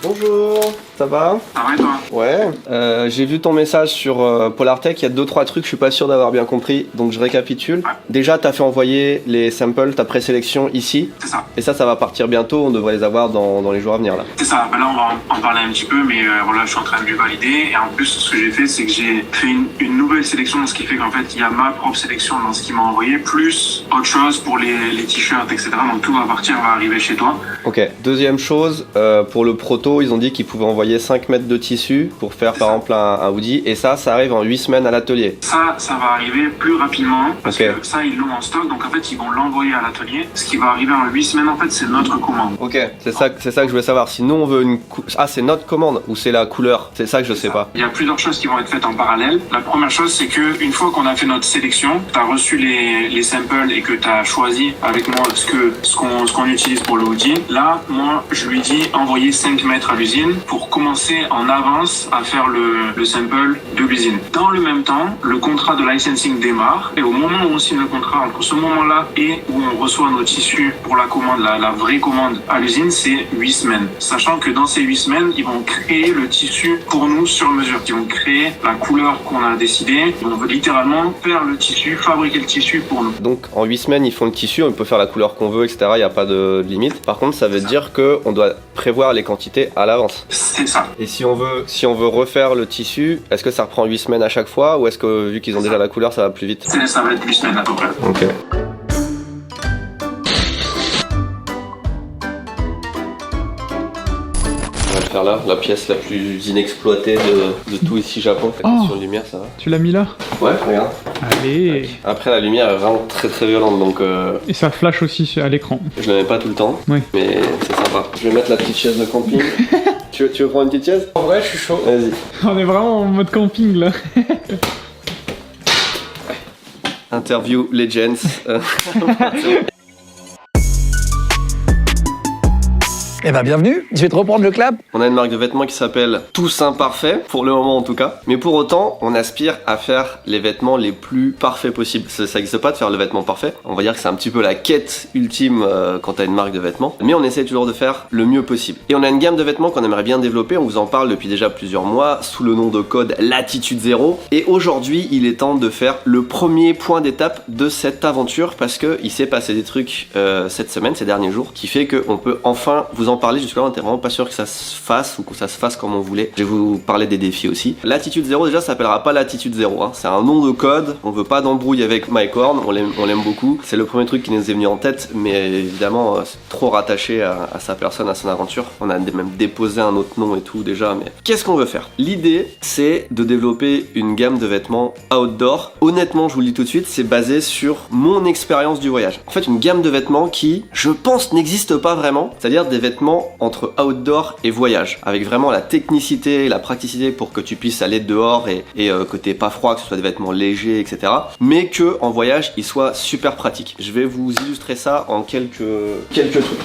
Bonjour, ça va? Ça va et toi? Ouais, j'ai vu ton message sur Polartec, il y a 2-3 trucs, je suis pas sûr d'avoir bien compris, donc je récapitule. Ouais. Déjà, t'as fait envoyer les samples, ta présélection ici, C'est ça. et ça va partir bientôt, on devrait les avoir dans les jours à venir là. C'est ça. Ben là, on va en parler un petit peu, mais voilà, je suis en train de lui valider. Et en plus, ce que j'ai fait, c'est que j'ai fait une nouvelle sélection, ce qui fait qu'en fait, il y a ma propre sélection dans ce qu'il m'a envoyé, plus autre chose pour les t-shirts, etc. Donc tout va arriver chez toi. Ok, deuxième chose, pour le proto, ils ont dit qu'ils pouvaient envoyer 5 mètres de tissu pour faire par exemple un hoodie, et ça arrive en 8 semaines à l'atelier. Ça va arriver plus rapidement, parce Ok. que ça, ils l'ont en stock, donc en fait, ils vont l'envoyer à l'atelier. Ce qui va arriver en 8 semaines, en fait, c'est notre commande. Ok, c'est ça que je voulais savoir. Si nous on veut Ah, c'est notre commande ou c'est la couleur? C'est ça que je sais pas. Il y a plusieurs choses qui vont être faites en parallèle. La première chose, c'est que une fois qu'on a fait notre sélection, tu as reçu les samples et que tu as choisi avec moi ce qu'on utilise pour le hoodie. Là, moi, je lui dis envoyer 5 mètres à l'usine pour commencer en avance à faire le sample de l'usine. Dans le même temps, le contrat de licensing démarre et au moment où on signe le contrat, entre ce moment-là et où on reçoit nos tissus pour la commande, la vraie commande à l'usine, c'est 8 semaines. Sachant que dans ces 8 semaines, ils vont créer le tissu pour nous sur mesure. Ils vont créer la couleur qu'on a décidé. On veut littéralement faire le tissu, fabriquer le tissu pour nous. Donc en 8 semaines ils font le tissu, on peut faire la couleur qu'on veut, etc. Il n'y a pas de limite. Par contre ça veut dire qu'on doit prévoir les quantités à l'avance. C'est ça. Et si on veut refaire le tissu, est-ce que ça reprend 8 semaines à chaque fois ou est-ce que vu qu'ils ont déjà la couleur ça va plus vite? Ça va être 8 semaines à peu près. Ok. On va le faire là, la pièce la plus inexploitée de tout ici Japon. Attention de lumière, ça va? Tu l'as mis là? Ouais, regarde. Allez. Après la lumière est vraiment très très violente donc Et ça flash aussi à l'écran. je le mets pas tout le temps, Oui. mais c'est sympa. Je vais mettre la petite chaise de camping. tu veux prendre une petite chaise? En vrai, je suis chaud. Vas-y. On est vraiment en mode camping là. Interview Legends. Eh ben bienvenue, je vais te reprendre le clap. On a une marque de vêtements qui s'appelle Tous Imparfaits, pour le moment en tout cas. Mais pour autant, on aspire à faire les vêtements les plus parfaits possibles. Ça n'existe pas de faire le vêtement parfait. On va dire que c'est un petit peu la quête ultime quand t'as une marque de vêtements. Mais on essaie toujours de faire le mieux possible. Et on a une gamme de vêtements qu'on aimerait bien développer. On vous en parle depuis déjà plusieurs mois sous le nom de code Latitude 0. Et aujourd'hui, il est temps de faire le premier point d'étape de cette aventure parce que il s'est passé des trucs cette semaine, ces derniers jours, qui fait qu'on peut enfin vous en parler. Jusque-là, on était vraiment pas sûr que ça se fasse ou que ça se fasse comme on voulait. Je vais vous parler des défis aussi. Latitude 0, déjà, ça s'appellera pas Latitude 0. Hein. C'est un nom de code. On veut pas d'embrouille avec Mike Horn. On l'aime beaucoup. C'est le premier truc qui nous est venu en tête, mais évidemment, c'est trop rattaché à sa personne, à son aventure. On a même déposé un autre nom et tout déjà. Mais qu'est-ce qu'on veut faire? L'idée, c'est de développer une gamme de vêtements outdoor. Honnêtement, je vous le dis tout de suite, c'est basé sur mon expérience du voyage. En fait, une gamme de vêtements qui, je pense, n'existe pas vraiment. C'est-à-dire des vêtements entre outdoor et voyage, avec vraiment la technicité et la praticité pour que tu puisses aller dehors et que t'aies pas froid, que ce soit des vêtements légers, etc. Mais que en voyage, ils soient super pratiques. Je vais vous illustrer ça en quelques trucs.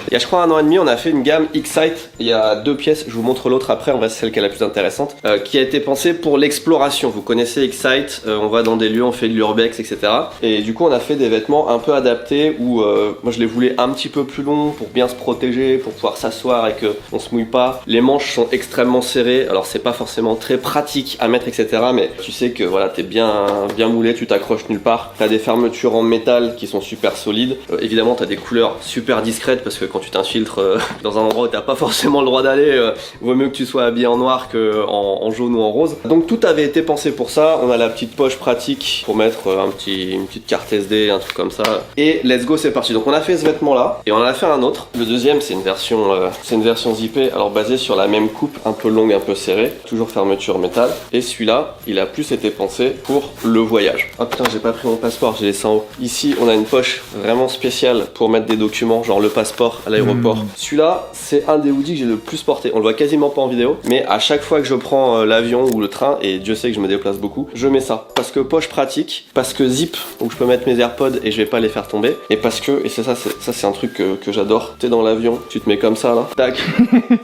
Il y a je crois 1 an et demi, on a fait une gamme X-Sight. Il y a 2 pièces, je vous montre l'autre après, en vrai c'est celle qui est la plus intéressante, qui a été pensée pour l'exploration. Vous connaissez X-Sight, on va dans des lieux, on fait de l'urbex, etc. Et du coup on a fait des vêtements un peu adaptés où moi je les voulais un petit peu plus longs pour bien se protéger, pour pouvoir s'asseoir et qu'on se mouille pas. Les manches sont extrêmement serrées, alors c'est pas forcément très pratique à mettre, etc. Mais tu sais que voilà, t'es bien moulé, tu t'accroches nulle part. T'as des fermetures en métal qui sont super solides. Évidemment, t'as des couleurs super discrètes parce que quand tu t'infiltres dans un endroit où t'as pas forcément le droit d'aller, vaut mieux que tu sois habillé en noir qu'en jaune ou en rose. Donc tout avait été pensé pour ça. On a la petite poche pratique pour mettre une petite carte SD, un truc comme ça. Et let's go, c'est parti. Donc on a fait ce vêtement là et on en a fait un autre. Le deuxième, c'est une version zippée, alors basée sur la même coupe, un peu longue, un peu serrée, toujours fermeture métal. Et celui-là, il a plus été pensé pour le voyage. Oh putain, j'ai pas pris mon passeport, j'ai laissé en haut. Ici, on a une poche vraiment spéciale pour mettre des documents, genre le passeport à l'aéroport. Celui-là, c'est un des hoodies que j'ai le plus porté. On le voit quasiment pas en vidéo, mais à chaque fois que je prends l'avion ou le train, et Dieu sait que je me déplace beaucoup, je mets ça. Parce que poche pratique, parce que zip, où je peux mettre mes AirPods et je vais pas les faire tomber, et parce que, et c'est ça c'est un truc que j'adore, t'es dans l'avion, tu te mets comme ça là. Tac.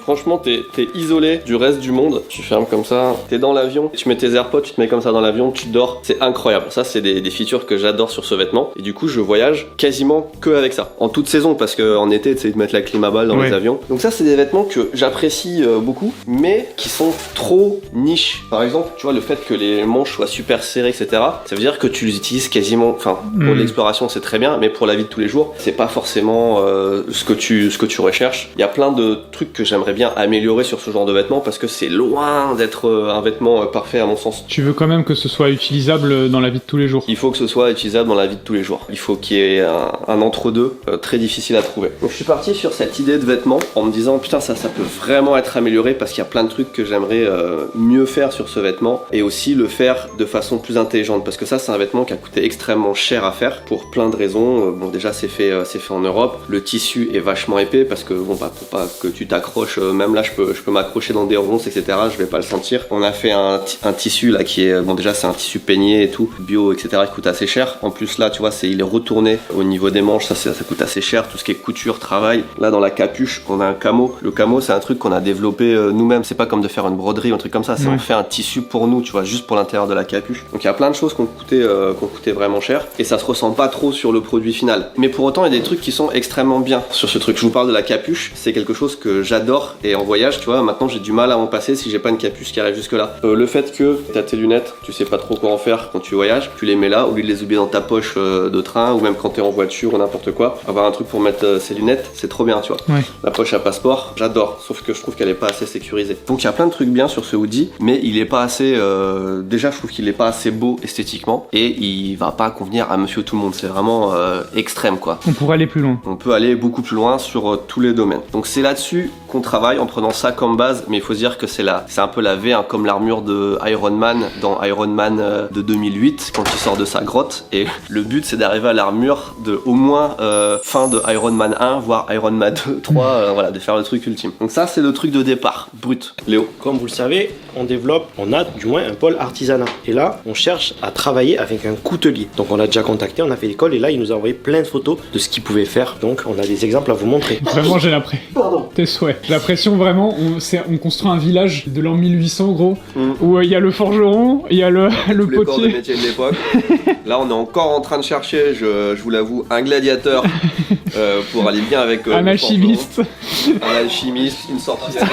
Franchement, t'es isolé du reste du monde. Tu fermes comme ça. T'es dans l'avion. Tu mets tes AirPods, tu te mets comme ça dans l'avion, tu dors. C'est incroyable. Ça, c'est des features que j'adore sur ce vêtement. Et du coup, je voyage quasiment que avec ça. En toute saison, parce qu'en été, tu sais, de mettre la clim à balle dans les avions. Donc ça, c'est des vêtements que j'apprécie beaucoup, mais qui sont trop niche. Par exemple, tu vois, le fait que les manches soient super serrées, etc. Ça veut dire que tu les utilises quasiment. Enfin, pour l'exploration, c'est très bien, mais pour la vie de tous les jours, c'est pas forcément ce que tu recherches. Il y a plein de trucs que j'aimerais bien améliorer sur ce genre de vêtements parce que c'est loin d'être un vêtement parfait à mon sens. Tu veux quand même que ce soit utilisable dans la vie de tous les jours. Il faut que ce soit utilisable dans la vie de tous les jours. Il faut qu'il y ait un entre-deux très difficile à trouver. Donc je suis parti sur cette idée de vêtements en me disant putain ça peut vraiment être amélioré parce qu'il y a plein de trucs que j'aimerais mieux faire sur ce vêtement et aussi le faire de façon plus intelligente parce que ça c'est un vêtement qui a coûté extrêmement cher à faire pour plein de raisons. Bon déjà c'est fait en Europe, le tissu est vachement épais parce que bon bah pour pas que tu t'accroches, même là je peux m'accrocher dans des ronces etc. Je vais pas le sentir. On a fait un tissu là qui est bon déjà c'est un tissu peigné et tout bio etc. qui coûte assez cher. En plus là tu vois il est retourné au niveau des manches, ça coûte assez cher, tout ce qui est couture, travail. Là dans la capuche on a un camo. Le camo c'est un truc qu'on a développé nous-mêmes, c'est pas comme de faire une broderie ou un truc comme ça, c'est on fait un tissu pour nous, tu vois, juste pour l'intérieur de la capuche. Donc il y a plein de choses qui ont coûté vraiment cher et ça se ressent pas trop sur le produit final. Mais pour autant il y a des trucs qui sont extrêmement bien sur ce truc. Je vous parle de la capuche, c'est quelque chose que j'adore et en voyage, tu vois, maintenant j'ai du mal à m'en passer si j'ai pas une capuche qui arrive jusque là. Le fait que t'as tes lunettes, tu sais pas trop quoi en faire quand tu voyages, tu les mets là au lieu de les oublier dans ta poche de train ou même quand t'es en voiture ou n'importe quoi. Avoir un truc pour mettre ses lunettes, c'est trop bien, tu vois. Ouais. La poche à passeport, j'adore, sauf que je trouve qu'elle est pas assez sécurisée. Donc il y a plein de trucs bien sur ce hoodie, mais il est pas assez. Déjà, je trouve qu'il est pas assez beau esthétiquement et il va pas convenir à monsieur tout le monde. C'est vraiment extrême quoi. On pourrait aller plus loin. On peut aller beaucoup plus loin sur tous les domaines. Donc c'est là-dessus qu'on travaille en prenant ça comme base, mais il faut se dire que c'est un peu la V, hein, comme l'armure de Iron Man dans Iron Man de 2008 quand il sort de sa grotte. Et le but c'est d'arriver à l'armure de au moins fin de Iron Man 1, voire Iron Man 2, 3, voilà, de faire le truc ultime. Donc ça c'est le truc de départ, brut. Léo. Comme vous le savez, on a du moins un pôle artisanat. Et là, on cherche à travailler avec un coutelier. Donc on l'a déjà contacté, on a fait l'école et là, il nous a envoyé plein de photos de ce qu'il pouvait faire. Donc on a des exemples à vous montrer. Vraiment, j'ai l'impression. Pardon. Tes souhaits. J'ai l'impression vraiment, on construit un village de l'an 1800 gros, où il y a le forgeron, il y a le Tous les corps de potier. métier de l'époque. Là on est encore en train de chercher, je vous l'avoue, un gladiateur pour aller bien avec Un le alchimiste. forgeron. Un alchimiste, une sorcière.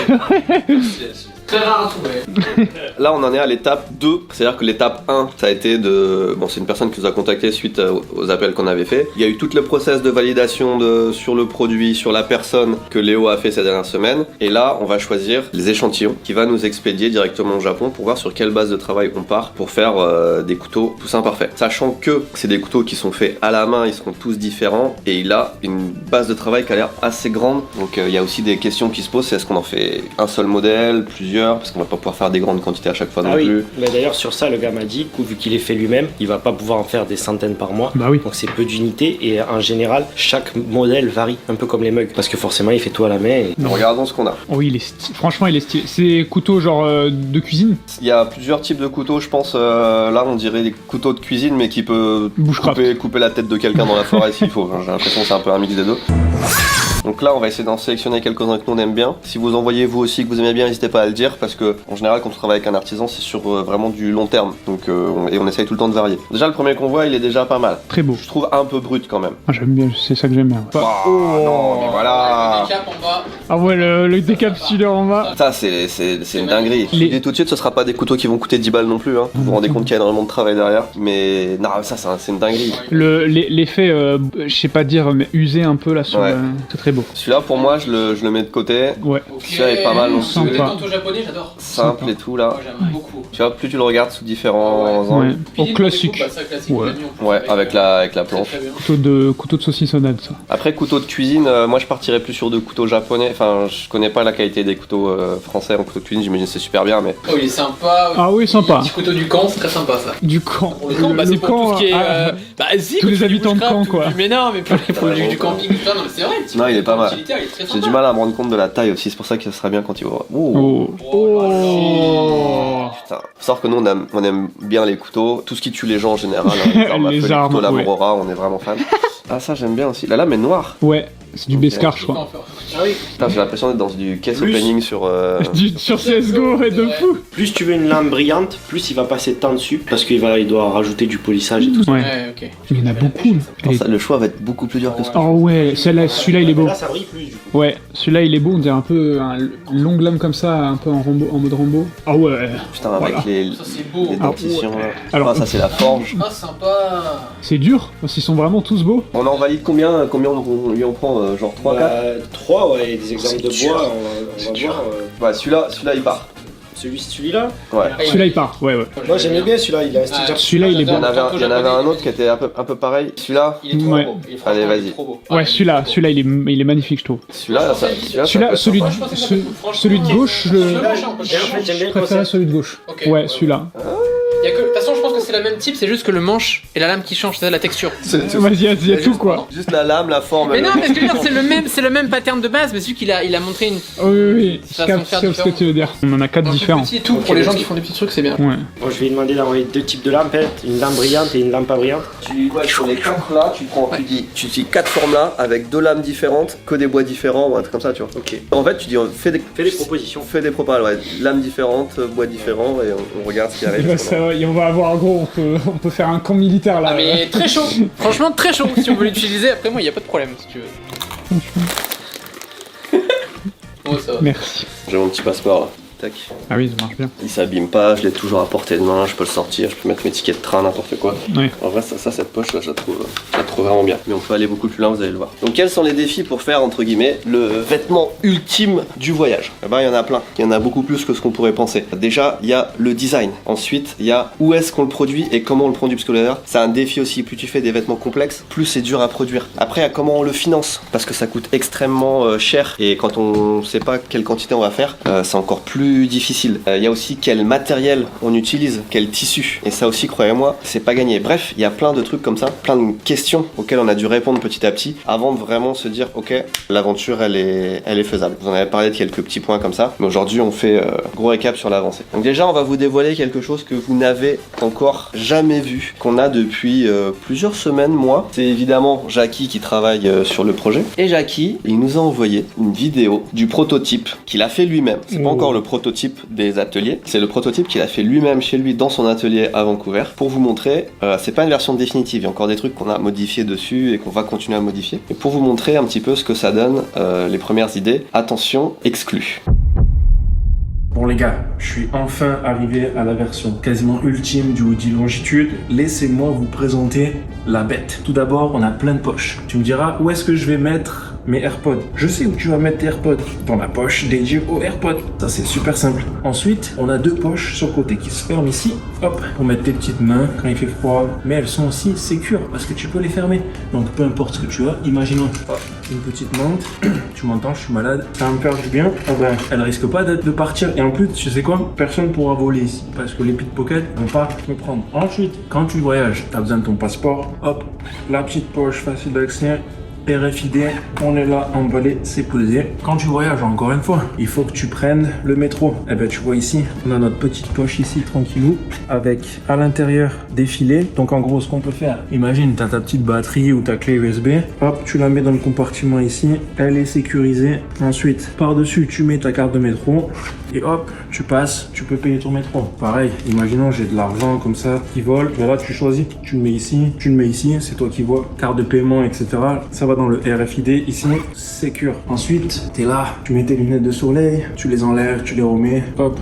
Très rare à trouver. Là on en est à l'étape 2, c'est-à-dire que l'étape 1 ça a été de... Bon c'est une personne qui nous a contacté suite aux appels qu'on avait fait. Il y a eu tout le process de validation sur le produit, sur la personne que Léo a fait ces dernières semaines. Et là on va choisir les échantillons qui va nous expédier directement au Japon pour voir sur quelle base de travail on part pour faire des couteaux tous imparfaits. Sachant que c'est des couteaux qui sont faits à la main, ils seront tous différents et il a une base de travail qui a l'air assez grande. Donc il y a aussi des questions qui se posent, c'est est-ce qu'on en fait un seul modèle, plusieurs, parce qu'on va pas pouvoir faire des grandes quantités à chaque fois non plus. Mais d'ailleurs sur ça le gars m'a dit que vu qu'il est fait lui-même, il va pas pouvoir en faire des centaines par mois. Bah oui. Donc c'est peu d'unités et en général chaque modèle varie un peu comme les mugs parce que forcément il fait tout à la main. Et... Regardons ce qu'on a. Oh oui, franchement, il est stylé. C'est couteau genre de cuisine. Il y a plusieurs types de couteaux, je pense. Là, on dirait des couteaux de cuisine, mais qui peut couper la tête de quelqu'un dans la forêt s'il faut. J'ai l'impression que c'est un peu un mix des deux. Donc là, on va essayer d'en sélectionner quelques-uns que nous on aime bien. Si vous en voyez vous aussi que vous aimez bien, n'hésitez pas à le dire parce que en général, quand on travaille avec un artisan, c'est sur vraiment du long terme. Donc on essaye tout le temps de varier. Déjà, le premier qu'on voit, il est déjà pas mal. Très beau. Je trouve un peu brut quand même. Ah, j'aime bien, c'est ça que j'aime bien. Oh, non, mais voilà. Des caps en bas. Ah ouais, le décapsuleur en bas. Ça, c'est une dinguerie. Je vous dis tout de suite, ce sera pas des couteaux qui vont coûter 10 balles non plus. Hein. Vous vous rendez compte qu'il y a énormément de travail derrière. Mais non, ça, c'est une dinguerie. L'effet, je sais pas dire, mais usé un peu là sur. Ouais. C'est très beau. Celui-là, pour moi, je le mets de côté. Ouais. Ok. Celui-là est pas mal non plus. Sympa. Les manteaux japonais, j'adore. Simple et tout là. Moi, j'aime beaucoup. Tu vois, plus tu le regardes sous différents Ouais. angles. Au Philippe, classique. pour les coupes, bah, ça, classique, Ouais. l'ami, on peut Ouais, faire avec la planche. Très, très bien. Couteau de saucissonnade, ça. Après, couteau de cuisine, moi je partirais plus sur de couteaux japonais. Enfin, je connais pas la qualité des couteaux français en couteau de cuisine, j'imagine que c'est super bien, mais. Oh, il est sympa. Ah oui, sympa. Petit couteau du camp, c'est très sympa ça. Du camp. Pour le camp, bah, c'est pour tout ce qui est. Bah, si, tous quand les tu habitants de bushcraft, camp, tu- quoi. Mais non, mais pour Ouais, du camping, tout ça, non, mais c'est vrai. Non, il est pas mal. Utilitaire, il est très J'ai sympa. du mal à me rendre compte de la taille aussi, c'est pour ça que ça serait bien quand il va. Oh. Oh. Putain. Faut savoir que nous on aime bien les couteaux, tout ce qui tue les gens en général. Hein. Genre, Les les armes, couteaux, la ouais. Aurora, on est vraiment fan. Ah, ça j'aime bien aussi. La lame est noire. Ouais. C'est du Beskar, je crois. Ah oui. Putain, j'ai l'impression d'être dans du case Plus. opening sur. Sur CSGO, et de fou. Plus tu veux une lampe brillante, plus il va passer de temps dessus, parce qu'il doit rajouter du polissage et tout ça. Ouais. Ouais, ok. Il y en a beaucoup. Alors ça, le choix va être beaucoup plus dur que ça. Oh ouais, celui-là il est beau. Là, ça brille plus du coup. Ouais, celui-là il est beau, on dirait un peu un long lame comme ça, un peu en mode Rambo. Ah ouais. Putain, avec Voilà. les Ça, c'est beau. dentitions là. Alors- Ah, ça, c'est la forge. Ah, sympa. C'est dur, parce qu'ils sont vraiment tous beaux. On en valide combien on lui en prend genre 3, 4 3, ouais, des exemples de dur. bois, on va voir. Ouais, celui-là il part. Celui-là Ouais. Celui-là il part, ouais. Moi j'aimais bien celui-là, il a un style Ah, japonais. Celui-là, il est Il y en bon. avait un autre qui était un peu pareil. Celui-là, Il est trop Ouais. beau. Il est Allez, franchement, vas-y. il est trop beau. Ouais, celui-là il est magnifique, je trouve. celui-là, ça Celui-là, peut être celui sympa. je pense que ça de, peut- franchement, celui de gauche, Je je, le machin, on peut le Et en fait, changer. j'aime bien je le préférais concept. celui de gauche. Ok. Ouais, celui-là. De toute façon, je pense que c'est la même type, c'est juste que le manche et la lame qui changent, c'est la texture. Vas-y, il y a tout quoi. Juste la lame, la forme. Mais non, mais ce que je veux dire, c'est le même pattern de base, mais c'est juste qu'il a montré une. Oui, je façon de capte faire ce que différente. tu veux dire. On en a 4 un peu différents. petit et tout, pour les gens qui font des petits trucs, c'est bien. Ouais. Bon, je vais lui demander d'envoyer 2 types de lampes, hein. Une lampe brillante et une lampe pas brillante. Sur les 4 là, tu dis 4 formes là avec 2 lames différentes, que des bois différents ou un truc comme ça, tu vois. Ok. En fait, tu dis Fais des propositions. Fais des propales, ouais. Lames différentes, bois différents et on regarde ce qui Et arrive. bah, ça va, et on va avoir gros, on peut faire un camp militaire là. Ah, mais très chaud. Franchement, très chaud. Si on veut l'utiliser, après moi, il n'y a pas de problème si tu veux. Oh, ça va. Merci. J'ai mon petit passeport là. Tac. Ah oui, ça marche bien. Il s'abîme pas, je l'ai toujours à portée de main, je peux le sortir, je peux mettre mes tickets de train, n'importe quoi. Ouais. En vrai, cette poche là, je la trouve vraiment bien. Mais on peut aller beaucoup plus loin, vous allez le voir. Donc, quels sont les défis pour faire, entre guillemets, le vêtement ultime du voyage? Eh ben, il y en a plein. Il y en a beaucoup plus que ce qu'on pourrait penser. Déjà, il y a le design. Ensuite, il y a où est-ce qu'on le produit et comment on le produit. Parce que d'ailleurs, c'est un défi aussi. Plus tu fais des vêtements complexes, plus c'est dur à produire. Après, il y a comment on le finance. Parce que ça coûte extrêmement cher. Et quand on sait pas quelle quantité on va faire, c'est encore plus difficile. Il y a aussi quel matériel on utilise, quel tissu. Et ça aussi, croyez-moi, c'est pas gagné. Bref, il y a plein de trucs comme ça, plein de questions auxquelles on a dû répondre petit à petit avant de vraiment se dire, ok, l'aventure, elle est faisable. Vous en avez parlé de quelques petits points comme ça, mais aujourd'hui, on fait gros récap sur l'avancée. Donc déjà, on va vous dévoiler quelque chose que vous n'avez encore jamais vu, qu'on a depuis plusieurs semaines, mois. C'est évidemment Jackie qui travaille sur le projet. Et Jackie, il nous a envoyé une vidéo du prototype qu'il a fait lui-même. C'est pas encore le prototype des ateliers, c'est le prototype qu'il a fait lui-même chez lui dans son atelier à Vancouver pour vous montrer, c'est pas une version définitive, il y a encore des trucs qu'on a modifiés dessus et qu'on va continuer à modifier, et pour vous montrer un petit peu ce que ça donne, les premières idées. Attention, exclu. Bon les gars, je suis enfin arrivé à la version quasiment ultime du hoodie longitude. Laissez-moi vous présenter la bête. Tout d'abord, on a plein de poches. Tu me diras, où est-ce que je vais mettre mes AirPods? Je sais où tu vas mettre tes AirPods. Dans la poche dédiée aux AirPods. Ça, c'est super simple. Ensuite, on a 2 poches sur le côté qui se ferment ici. Hop, pour mettre tes petites mains quand il fait froid. Mais elles sont aussi sécures parce que tu peux les fermer. Donc, peu importe ce que tu as, imaginons une petite menthe. Tu m'entends, je suis malade. Ça va me faire du bien. Ah ben, elle risque pas de partir. Et en plus, tu sais quoi? Personne pourra voler ici parce que les pickpockets vont pas me prendre. Ensuite, quand tu voyages, tu as besoin de ton passeport. Hop, la petite poche facile d'accès. RFID, on est là, emballé, c'est posé. Quand tu voyages, encore une fois, il faut que tu prennes le métro. Eh ben, tu vois ici, on a notre petite poche ici, tranquillou, avec à l'intérieur des filets. Donc, en gros, ce qu'on peut faire, imagine, tu as ta petite batterie ou ta clé USB. Hop, tu la mets dans le compartiment ici. Elle est sécurisée. Ensuite, par-dessus, tu mets ta carte de métro. Et hop, tu passes, tu peux payer ton métro. Pareil, imaginons, j'ai de l'argent comme ça qui vole. Ben là, tu choisis, tu le mets ici, tu le mets ici, c'est toi qui vois. Carte de paiement, etc. Ça va dans le RFID ici, Secure. Ensuite, t'es là, tu mets tes lunettes de soleil, tu les enlèves, tu les remets, hop,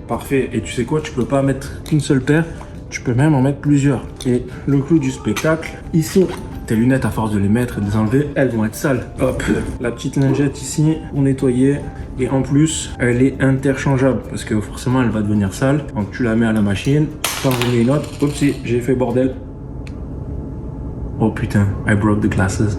parfait. Et tu sais quoi, tu peux pas mettre qu'une seule paire, tu peux même en mettre plusieurs. Et le clou du spectacle, ici, tes lunettes, à force de les mettre et de les enlever, elles vont être sales. Hop, la petite lingette ici, pour nettoyer. Et en plus, elle est interchangeable parce que forcément, elle va devenir sale. Donc tu la mets à la machine, t'en remets une autre. Oupsie, j'ai fait bordel. Oh putain, I broke the glasses.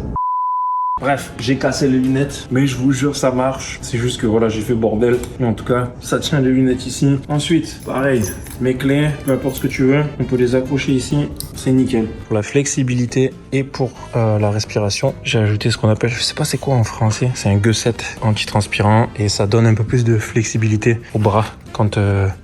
Bref, j'ai cassé les lunettes, mais je vous jure, ça marche. C'est juste que voilà, j'ai fait bordel. Mais en tout cas, ça tient les lunettes ici. Ensuite, pareil, mes clés, peu importe ce que tu veux, on peut les accrocher ici. C'est nickel. Pour la flexibilité et pour la respiration, j'ai ajouté ce qu'on appelle, je sais pas c'est quoi en français, c'est un gusset anti-transpirant et ça donne un peu plus de flexibilité au bras quand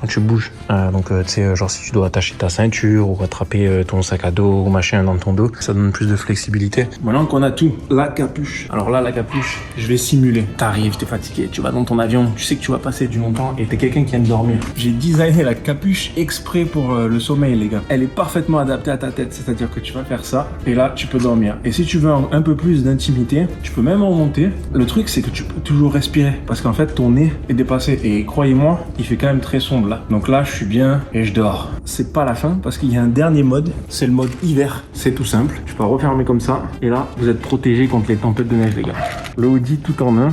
tu bouges. Donc tu sais, genre si tu dois attacher ta ceinture ou attraper ton sac à dos ou machin dans ton dos, ça donne plus de flexibilité. Maintenant qu'on a tout, la capuche. Alors là, la capuche, je vais simuler. T'arrives, t'es fatigué, tu vas dans ton avion, tu sais que tu vas passer du longtemps et t'es quelqu'un qui aime dormir. J'ai designé la capuche exprès pour le sommeil, les gars. Elle est parfaitement adaptée à ta tête, c'est-à-dire que tu vas faire ça et là, tu peux dormir. Et si tu veux un peu plus d'intimité, tu peux même en monter. Le truc, c'est que tu peux toujours respirer parce qu'en fait, ton nez est dépassé et croyez-moi, il fait quand même très sombre là. Donc là, je suis bien et je dors. C'est pas la fin parce qu'il y a un dernier mode, c'est le mode hiver. C'est tout simple. Tu peux refermer comme ça et là, vous êtes protégé contre les tempêtes de neige, les gars. Le hoodie tout en un.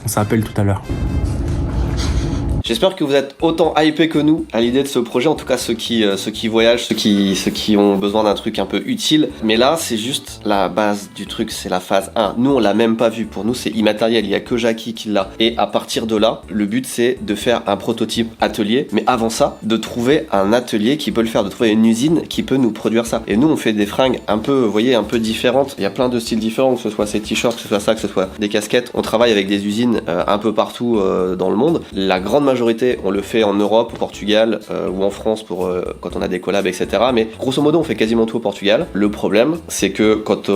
On s'appelle tout à l'heure. J'espère que vous êtes autant hypés que nous à l'idée de ce projet, en tout cas ceux qui voyagent, ceux qui ont besoin d'un truc un peu utile. Mais là, c'est juste la base du truc, c'est la phase 1. Nous, on l'a même pas vu. Pour nous, c'est immatériel. Il y a que Jackie qui l'a. Et à partir de là, le but, c'est de faire un prototype atelier. Mais avant ça, de trouver un atelier qui peut le faire, de trouver une usine qui peut nous produire ça. Et nous, on fait des fringues un peu, vous voyez, un peu différentes. Il y a plein de styles différents, que ce soit ces t-shirts, que ce soit ça, que ce soit des casquettes. On travaille avec des usines un peu partout dans le monde. La grande majorité, on le fait en Europe, au Portugal ou en France pour quand on a des collabs, etc. Mais grosso modo, on fait quasiment tout au Portugal. Le problème, c'est que quand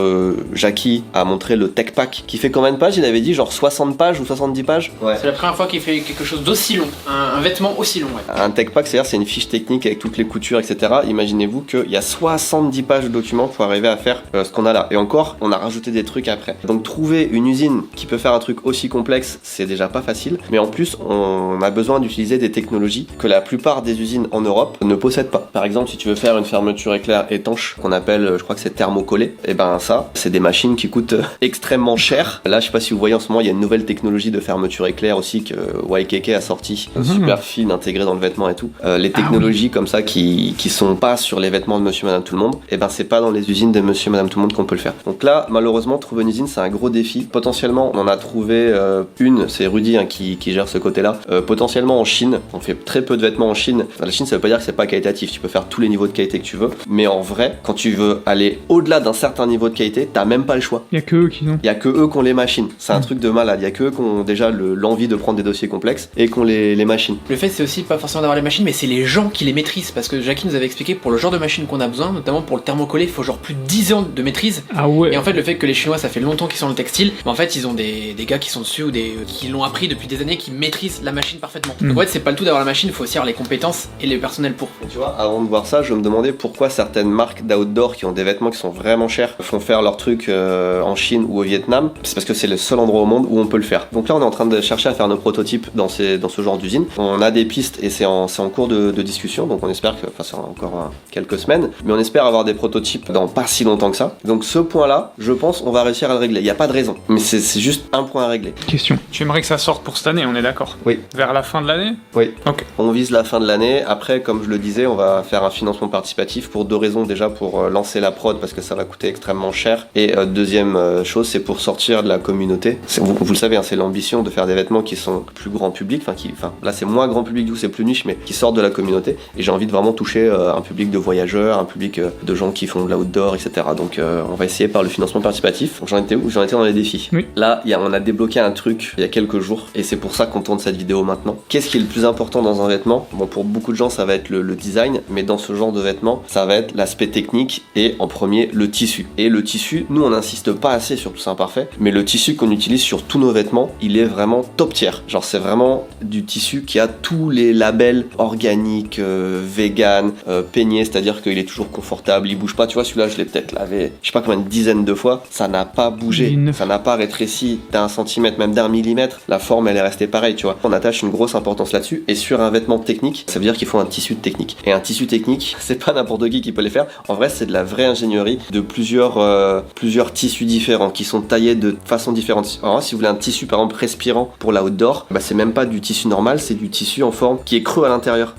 Jackie a montré le tech pack, qui fait combien de pages? Il avait dit genre 60 pages ou 70 pages. Ouais. C'est la première fois qu'il fait quelque chose d'aussi long, un vêtement aussi long. Ouais. Un tech pack, c'est-à-dire c'est une fiche technique avec toutes les coutures, etc. Imaginez-vous qu'il y a 70 pages de documents pour arriver à faire ce qu'on a là. Et encore, on a rajouté des trucs après. Donc trouver une usine qui peut faire un truc aussi complexe, c'est déjà pas facile. Mais en plus, on a besoin d'utiliser des technologies que la plupart des usines en Europe ne possèdent pas. Par exemple, si tu veux faire une fermeture éclair étanche, qu'on appelle, je crois que c'est thermocollé, et ben ça, c'est des machines qui coûtent extrêmement cher. Là, je sais pas si vous voyez en ce moment, il y a une nouvelle technologie de fermeture éclair aussi que YKK a sorti, super fine, intégrée dans le vêtement et tout. Les technologies comme ça qui sont pas sur les vêtements de Monsieur Madame Tout le Monde, et ben c'est pas dans les usines de Monsieur Madame Tout le Monde qu'on peut le faire. Donc là, malheureusement, trouver une usine, c'est un gros défi. Potentiellement, on en a trouvé une, c'est Rudy qui gère ce côté-là. Potentiellement en Chine, on fait très peu de vêtements en Chine. La Chine, ça veut pas dire que c'est pas qualitatif, tu peux faire tous les niveaux de qualité que tu veux, mais en vrai, quand tu veux aller au-delà d'un certain niveau de qualité, t'as même pas le choix. Il y a que eux qui n'ont. Il y a que eux qui ont les machines. C'est un truc de malade. Il y a que eux qui ont déjà l'envie de prendre des dossiers complexes et qui ont les machines. Le fait, c'est aussi pas forcément d'avoir les machines, mais c'est les gens qui les maîtrisent. Parce que Jackie nous avait expliqué pour le genre de machine qu'on a besoin, notamment pour le thermocollé, il faut genre plus de 10 ans de maîtrise. Ah ouais. Et en fait, le fait que les Chinois, ça fait longtemps qu'ils sont dans le textile, mais en fait, ils ont des gars qui sont dessus ou qui l'ont appris depuis des années, qui maîtrisent la machine parfaitement. Donc en fait, c'est pas le tout d'avoir la machine, il faut aussi avoir les compétences et le personnel pour. Et tu vois, avant de voir ça, je me demandais pourquoi certaines marques d'outdoor qui ont des vêtements qui sont vraiment chers font faire leurs trucs en Chine ou au Vietnam. C'est parce que c'est le seul endroit au monde où on peut le faire. Donc là, on est en train de chercher à faire nos prototypes dans ce genre d'usine. On a des pistes et c'est en cours de discussion, donc on espère que, enfin, c'est encore quelques semaines, mais on espère avoir des prototypes dans pas si longtemps que ça. Donc ce point-là, je pense, on va réussir à le régler. Il n'y a pas de raison, mais c'est juste un point à régler. Question. Tu aimerais que ça sorte pour cette année, on est d'accord? Oui. Vers la fin de l'année? Oui. Ok. On vise la fin de l'année. Après, comme je le disais, on va faire un financement participatif pour deux raisons. Déjà, pour lancer la prod parce que ça va coûter extrêmement cher. Et deuxième chose, c'est pour sortir de la communauté. Vous le savez, hein, c'est l'ambition de faire des vêtements qui sont plus grand public. Enfin, là, c'est moins grand public, c'est plus niche, mais qui sortent de la communauté. Et j'ai envie de vraiment toucher un public de voyageurs, un public de gens qui font de l'outdoor, etc. Donc, on va essayer par le financement participatif. Donc, j'en étais où? J'en étais dans les défis. Oui. Là, on a débloqué un truc il y a quelques jours. Et c'est pour ça qu'on tourne cette vidéo maintenant. Qu'est-ce qui est le plus important dans un vêtement? Bon, pour beaucoup de gens, ça va être le design, mais dans ce genre de vêtements, ça va être l'aspect technique et en premier, le tissu. Et le tissu, nous, on n'insiste pas assez sur tout ça imparfait, mais le tissu qu'on utilise sur tous nos vêtements, il est vraiment top tier. Genre, c'est vraiment du tissu qui a tous les labels organiques, vegan, peigné, c'est-à-dire qu'il est toujours confortable, il bouge pas. Tu vois, celui-là, je l'ai peut-être lavé, je sais pas combien de dizaines de fois, ça n'a pas bougé, ça n'a pas rétréci d'un centimètre, même d'un millimètre. La forme, elle est restée pareille, tu vois. On attache une grosse importance là-dessus. Et sur un vêtement technique, ça veut dire qu'il faut un tissu technique. Et un tissu technique, c'est pas n'importe qui peut les faire. En vrai, c'est de la vraie ingénierie de plusieurs tissus différents qui sont taillés de façon différente. Alors, si vous voulez un tissu, par exemple, respirant pour l'outdoor, bah, c'est même pas du tissu normal, c'est du tissu en forme qui est creux à l'intérieur.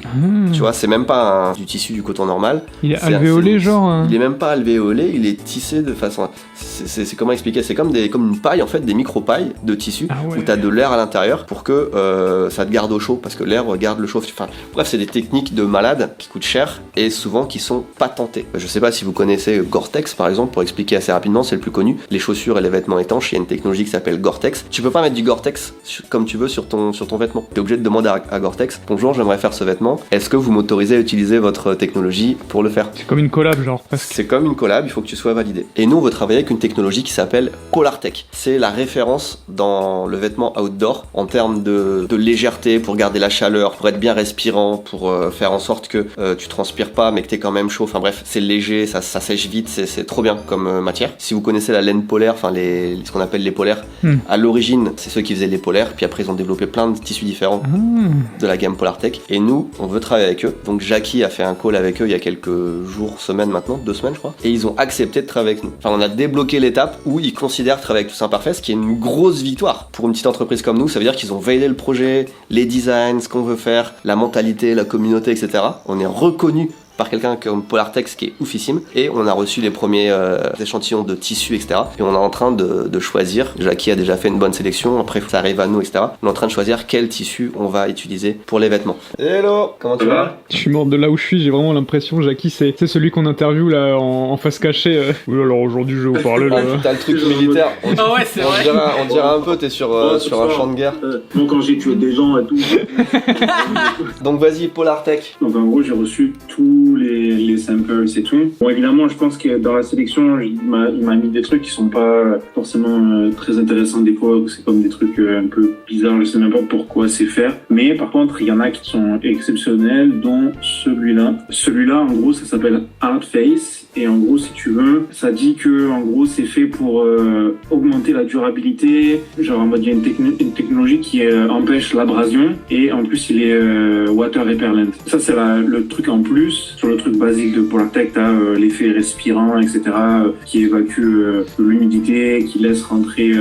Tu vois, c'est même pas du tissu du coton normal. Il est alvéolé, genre. Il est même pas alvéolé, il est tissé de façon. C'est comment expliquer? C'est comme une paille, en fait, des micro-pailles de tissu où t'as de l'air à l'intérieur pour que ça te garde garde au chaud parce que l'air garde le chaud. Enfin, bref, c'est des techniques de malade qui coûtent cher et souvent qui sont patentées. Je sais pas si vous connaissez Gore-Tex par exemple, pour expliquer assez rapidement, c'est le plus connu. Les chaussures et les vêtements étanches, il y a une technologie qui s'appelle Gore-Tex. Tu peux pas mettre du Gore-Tex comme tu veux sur ton vêtement. T'es obligé de demander à Gore-Tex, bonjour, j'aimerais faire ce vêtement. Est-ce que vous m'autorisez à utiliser votre technologie pour le faire? C'est comme une collab, genre, presque. C'est comme une collab, il faut que tu sois validé. Et nous, on veut travailler avec une technologie qui s'appelle Polartec. C'est la référence dans le vêtement outdoor en termes de légèreté, pour garder la chaleur, pour être bien respirant, pour faire en sorte que tu transpires pas mais que t'es quand même chaud. Enfin bref, c'est léger, ça sèche vite, c'est trop bien comme matière. Si vous connaissez la laine polaire, enfin ce qu'on appelle les polaires, à l'origine, c'est ceux qui faisaient les polaires, puis après ils ont développé plein de tissus différents de la gamme Polartec. Et nous, on veut travailler avec eux. Donc Jackie a fait un call avec eux il y a quelques jours, semaines maintenant, 2 semaines je crois, et ils ont accepté de travailler avec nous. Enfin, on a débloqué l'étape où ils considèrent travailler avec Tous Imparfaits, ce qui est une grosse victoire. Pour une petite entreprise comme nous, ça veut dire qu'ils ont validé le projet, les designs, ce qu'on veut faire, la mentalité, la communauté, etc. On est reconnu par quelqu'un comme Polartex qui est oufissime, et on a reçu les premiers échantillons de tissus, etc. Et on est en train de choisir. Jackie a déjà fait une bonne sélection, après ça arrive à nous, etc. On est en train de choisir quel tissu on va utiliser pour les vêtements. Hello, comment tu vas? Je suis mort de là où je suis, j'ai vraiment l'impression, Jackie, c'est celui qu'on interviewe là en face cachée. Oui, alors aujourd'hui je vais vous parler là. T'as le truc militaire. Ah ouais, c'est vrai. On dirait un peu, t'es sur un champ de guerre. Moi, quand j'ai tué des gens et tout. Donc vas-y, Polartec. Donc en gros, j'ai reçu tous les samples et tout. Bon, évidemment, je pense que dans la sélection, il m'a mis des trucs qui sont pas forcément très intéressants des fois. C'est comme des trucs un peu bizarres, je sais même pas pourquoi c'est faire. Mais par contre, il y en a qui sont exceptionnels, dont celui-là. Celui-là, en gros, ça s'appelle Art Face. Et en gros, si tu veux, ça dit que en gros, c'est fait pour augmenter la durabilité. Genre en mode, il y a une technologie qui empêche l'abrasion. Et en plus, il est water repellent. Ça, c'est le truc en plus. Sur le truc basique de Polartec, t'as l'effet respirant, etc. Qui évacue l'humidité, qui laisse rentrer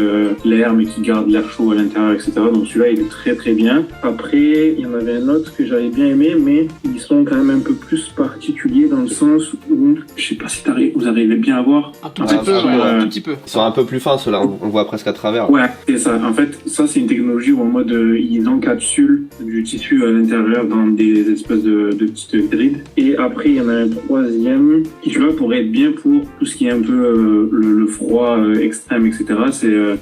l'air, mais qui garde l'air chaud à l'intérieur, etc. Donc celui-là, il est très très bien. Après, il y en avait un autre que j'avais bien aimé, mais ils sont quand même un peu plus particuliers dans le sens où, je sais pas si vous arrivez bien à voir. Un tout petit peu, un tout petit peu. Ils sont un peu plus fins, ceux-là, on voit presque à travers. Ouais, c'est ça. En fait, ça, c'est une technologie où en mode, ils encapsulent du tissu à l'intérieur dans des espèces de petites grids. Et après, il y en a un troisième qui, tu vois, pourrait être bien pour tout ce qui est un peu le froid extrême, etc.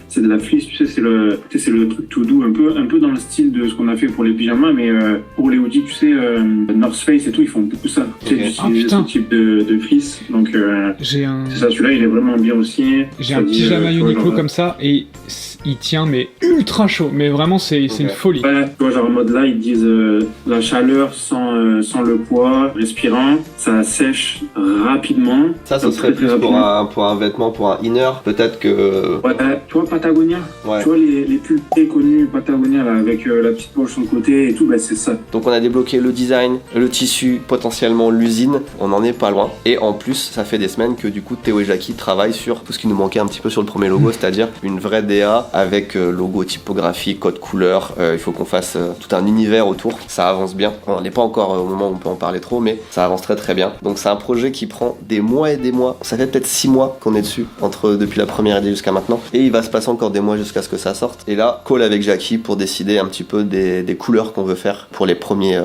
C'est de la fleece, tu sais, c'est le truc tout doux, un peu dans le style de ce qu'on a fait pour les pyjamas, mais pour les hoodies, tu sais, North Face et tout, ils font beaucoup ça. Okay. C'est ce type de fleece. Donc, c'est ça, celui-là, il est vraiment bien aussi. J'ai un pyjama Uniqlo comme ça, et il tient, mais ultra chaud. Mais vraiment, c'est une folie. Ouais, tu vois, genre en mode là, ils disent la chaleur sans le poids, respirant, ça sèche rapidement. Ça serait plus pour un vêtement, pour un inner, peut-être que... Ouais, tu vois Patagonia, tu vois les pulls très connus Patagonia là, avec la petite poche sur le côté et tout, bah c'est ça. Donc on a débloqué le design, le tissu, potentiellement l'usine, on en est pas loin. Et en plus, ça fait des semaines que du coup Théo et Jackie travaillent sur tout ce qui nous manquait un petit peu sur le premier logo, c'est-à-dire une vraie DA avec logo, typographie, code couleur. Il faut qu'on fasse tout un univers autour. Ça avance bien. On n'est pas encore au moment où on peut en parler trop, mais ça avance très très bien. Donc c'est un projet qui prend des mois et des mois. Ça fait peut-être 6 mois qu'on est dessus, depuis la première idée jusqu'à maintenant. Et il va se passer encore des mois jusqu'à ce que ça sorte. Et là, call avec Jackie pour décider un petit peu des couleurs qu'on veut faire pour les premiers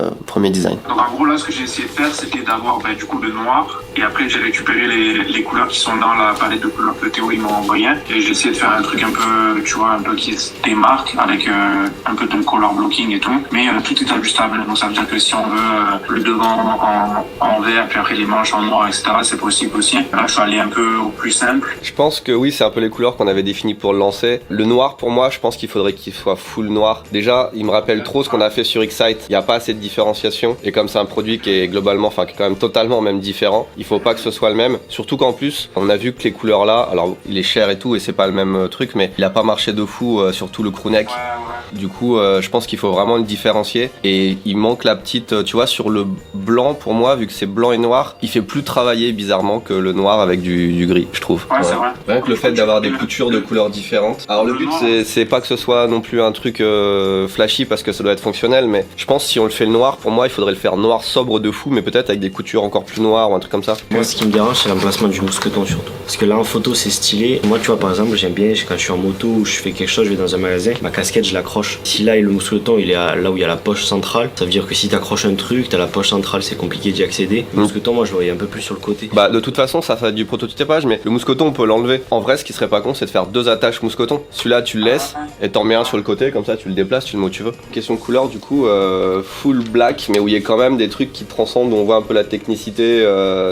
designs. Donc en gros là, ce que j'ai essayé de faire, c'était d'avoir du coup le noir, et après j'ai récupéré les couleurs qui sont dans la palette de couleurs que Théo il m'a envoyé, et j'ai essayé de faire un truc un peu, tu vois, un peu qui se démarque avec un peu de color blocking et tout, mais tout est ajustable. Donc ça veut dire que si on veut le devant en vert, puis après les manches en noir, etc., c'est possible aussi. Là, je suis allé un peu au plus simple. Je pense que oui, c'est un peu les couleurs qu'on avait définies pour le lancer. Le noir, pour moi, je pense qu'il faudrait qu'il soit full noir. Déjà, il me rappelle trop ce qu'on a fait sur Excite. Il n'y a pas assez de différenciation, et comme c'est un produit qui est globalement, qui est quand même totalement même différent, il faut pas que ce soit le même. Surtout qu'en plus, on a vu que les couleurs là, alors il est cher et tout, et c'est pas le même truc, mais il a pas marché de fou, surtout le crewneck. Du coup, je pense qu'il faut vraiment le différencier, et il manque la petite, tu vois, sur le blanc, pour moi, vu que c'est blanc et noir, il fait plus travailler bizarrement que le noir avec du gris, je trouve. Ouais, c'est vrai. Rien que le fait d'avoir des coutures de couleurs différentes. Alors le but c'est pas que ce soit non plus un truc flashy parce que ça doit être fonctionnel, mais je pense si on le fait le noir, pour moi il faudrait le faire noir sobre de fou, mais peut-être avec des coutures encore plus noires ou un truc comme ça. Moi, ce qui me dérange, c'est l'emplacement du mousqueton surtout. Parce que là, en photo, c'est stylé. Moi, tu vois, par exemple, j'aime bien quand je suis en moto ou je fais quelque chose, je vais dans un magasin, ma casquette, je l'accroche. Si là, le mousqueton, il est là où il y a la poche centrale, ça veut dire que si t'accroches un truc, t'as la poche centrale, c'est compliqué d'y accéder. Le mousqueton, moi, je le voyais un peu plus sur le côté. Bah, de toute façon, ça va être du prototypage, mais le mousqueton, on peut l'enlever. En vrai, ce qui serait pas con, c'est de faire 2 attaches mousqueton. Celui-là, tu le laisses et t'en mets un sur le côté, comme ça, tu le déplaces, tu le mets où tu veux. Question de couleur, du coup, full black, mais où il y a quand même des trucs qui transcendent, où on voit un peu la technicité,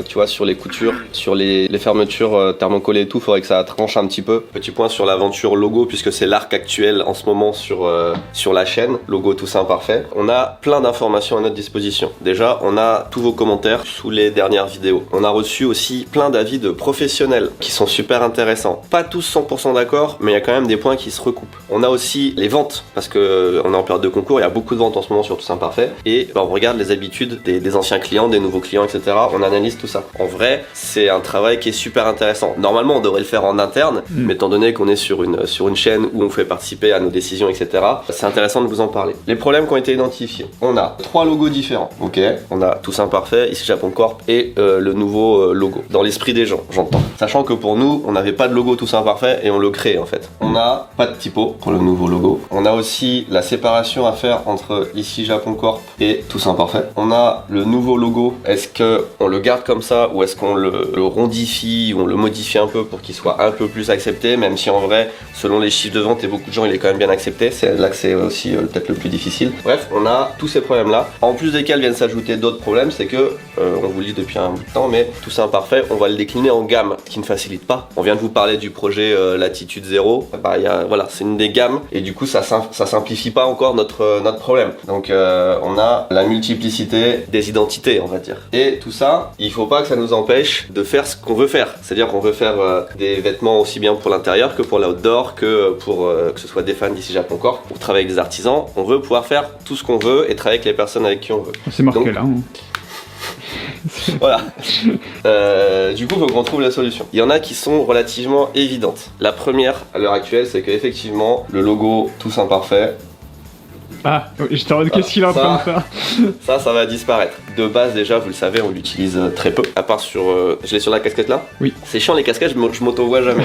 tu vois, sur les coutures, sur les fermetures thermocollées et tout, faudrait que ça tranche un petit peu. Petit point sur l'aventure logo, puisque c'est l'arc actuel en ce moment sur la chaîne, logo tout ça parfait. On a plein d'informations à notre disposition. Déjà, on a tous vos commentaires sous les dernières vidéos. On a reçu aussi plein d'avis de professionnels qui sont super intéressants. Pas tous 100% d'accord, mais il y a quand même des points qui se recoupent. On a aussi les ventes, parce que on est en période de concours, il y a beaucoup de ventes en ce moment sur tout ça parfait, et on regarde les habitudes des anciens clients, des nouveaux clients, etc. On analyse tout ça. En vrai, c'est un travail qui est super intéressant. Normalement, on devrait le faire en interne, mais étant donné qu'on est sur une chaîne où on fait participer à nos décisions, etc., c'est intéressant de vous en parler. Les problèmes qui ont été identifiés. On a 3 logos différents. Ok, on a Tout ça parfait, ici Japon Corp et le nouveau logo. Dans l'esprit des gens, j'entends. Sachant que pour nous, on n'avait pas de logo Tout ça parfait et on le crée en fait. On n'a pas de typo pour le nouveau logo. On a aussi la séparation à faire entre ici Japon Corp et Tout ça parfait. On a le nouveau logo. Est-ce que on le garde comme ça ou est-ce qu'on le rondifie ou on le modifie un peu pour qu'il soit un peu plus accepté, même si en vrai, selon les chiffres de vente et beaucoup de gens, il est quand même bien accepté. C'est là que c'est aussi peut-être le plus difficile. Bref, on a tous ces problèmes-là. En plus desquels viennent s'ajouter d'autres problèmes, c'est que, on vous le dit depuis un bout de temps, mais Tout ça imparfait, on va le décliner en gamme, ce qui ne facilite pas. On vient de vous parler du projet Latitude 0. Bah, voilà, c'est une des gammes et du coup, ça simplifie pas encore notre problème. Donc, on a la multiplicité des identités, on va dire. Et tout ça, il faut pas que ça nous empêche de faire ce qu'on veut faire. C'est-à-dire qu'on veut faire des vêtements aussi bien pour l'intérieur que pour l'outdoor, que pour que ce soit des fans d'ici Japon Corp, pour travailler avec des artisans. On veut pouvoir faire tout ce qu'on veut et travailler avec les personnes avec qui on veut. C'est marqué donc, là. voilà. Du coup, il faut qu'on trouve la solution. Il y en a qui sont relativement évidentes. La première, à l'heure actuelle, c'est qu'effectivement, le logo Tous Imparfaits. Ah, je te qu'est-ce qu'il est en train de faire? Ça va disparaître. De base, déjà, vous le savez, on l'utilise très peu. À part sur. Je l'ai sur la casquette là. Oui. C'est chiant les casquettes, je m'auto-vois jamais.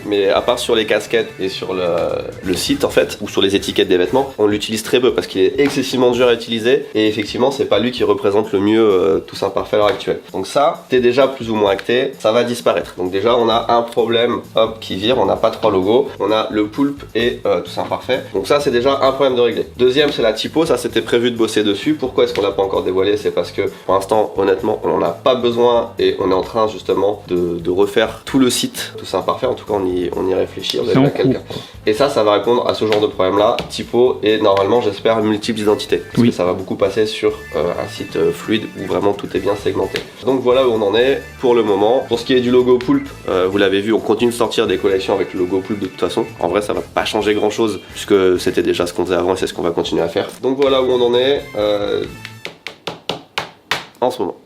Mais à part sur les casquettes et sur le site en fait, ou sur les étiquettes des vêtements, on l'utilise très peu parce qu'il est excessivement dur à utiliser. Et effectivement, c'est pas lui qui représente le mieux Tous Imparfaits à l'heure actuelle. Donc ça, t'es déjà plus ou moins acté, ça va disparaître. Donc déjà, on a un problème, hop, qui vire. On n'a pas 3 logos. On a le poulpe et Tous Imparfaits. Donc ça, c'est déjà un problème de régler. Deuxième, c'est la typo, ça c'était prévu de bosser dessus. Pourquoi est-ce qu'on l'a pas encore dévoilé? C'est parce que pour l'instant, honnêtement, on n'en a pas besoin et on est en train justement de refaire tout le site Tous Imparfaits. En tout cas, on y réfléchit. Vous avez quelqu'un. Et ça va répondre à ce genre de problème-là, typo et normalement, j'espère, multiples identités. Parce que ça va beaucoup passer sur un site fluide où vraiment tout est bien segmenté. Donc voilà où on en est pour le moment. Pour ce qui est du logo Poulpe, vous l'avez vu, on continue de sortir des collections avec le logo Poulpe de toute façon. En vrai, ça va pas changer grand-chose puisque c'était déjà ce qu'on faisait avant et c'est ce qu'on va continuer à faire. Donc voilà où on en est en ce moment.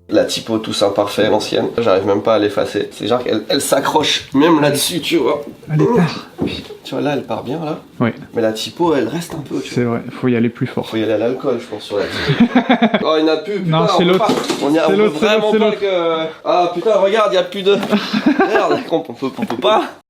La typo Tous Imparfaits, l'ancienne, j'arrive même pas à l'effacer. C'est genre qu'elle s'accroche même là-dessus, tu vois. Elle part. Tu vois là, elle part bien là. Oui. Mais la typo, elle reste un peu. C'est vrai, faut y aller plus fort. Faut y aller à l'alcool, je pense, sur la typo. Oh, il n'y en a plus. Putain, non, c'est l'autre. On y a vraiment pas que. Ah putain, regarde, il y a plus de. Merde, on peut pas.